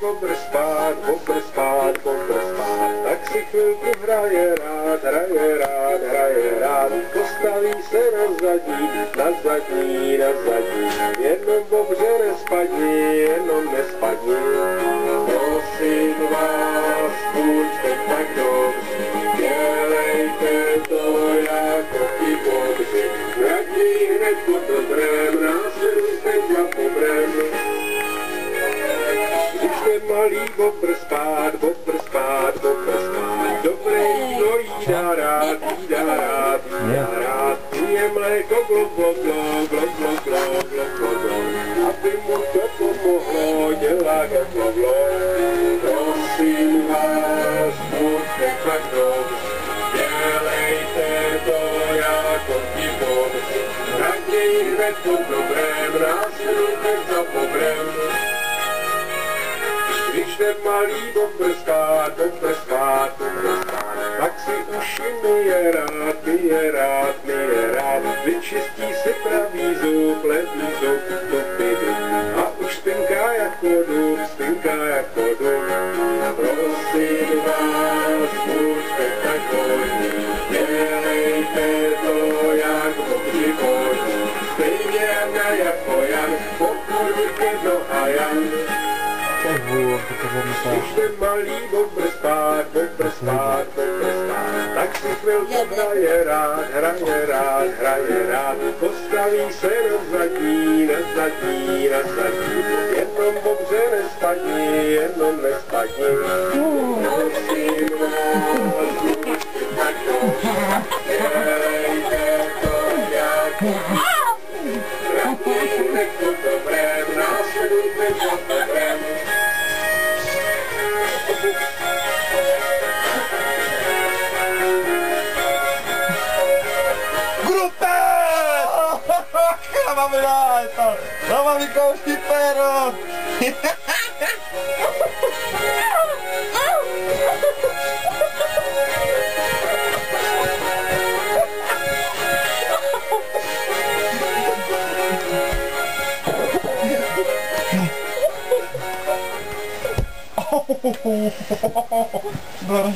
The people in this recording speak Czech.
bobr spát, bobr spát, bobr spát. Tak si chvilku hraje rád, hraje rád, hraje rád. Postaví se na zadní, na zadní, na zadní. Jenom bobře nespadni, jenom nespadni. Prosím vás, buďte tak dobří, dělejte to jako ti bobři. Raději hned po dobrém, následujte za bobrem. Když je malý bobr spát, bobr spát, bobr spát. Dobré jídlo jídá rád, jídá rád, jídá rád. Pije mléko, glok, glok, glok, glok, glok, glok, glok, glok, glok. Aby mu to pomohlo, dělá glok, glok, glok. Prosím vás, buďte tak dobří, dělejte to jako ti bobři. Raději hned po dobrém, následujte za bobrem. Když ten malý bobr spát, bobr spát, bobr spát, tak si uši myje rád, myje rád, myje rád. Vyčistí si pravý zub, levý zub, dopidu. A už spinká jako dub, spinká jako dub. Prosím vás, buďte tak hodní, dělejte to jak bobři hodní. Stejně Jana jako Jan, podporujte do Hajan. Když ten malý bobr spát, bobr spát, bobr spát, tak si chvilku hraje rád, hraje rád, hraje rád. Postaví se na zadní, na zadní, na zadní. Jenom bobře nespadni, jenom nespadni. Prosím vás, buďte tak dobří, dělejte to jako raději hned po dobrém, následujte za bobrem. Grupe! Mamma mia, mamma mi costi pero! Здорово.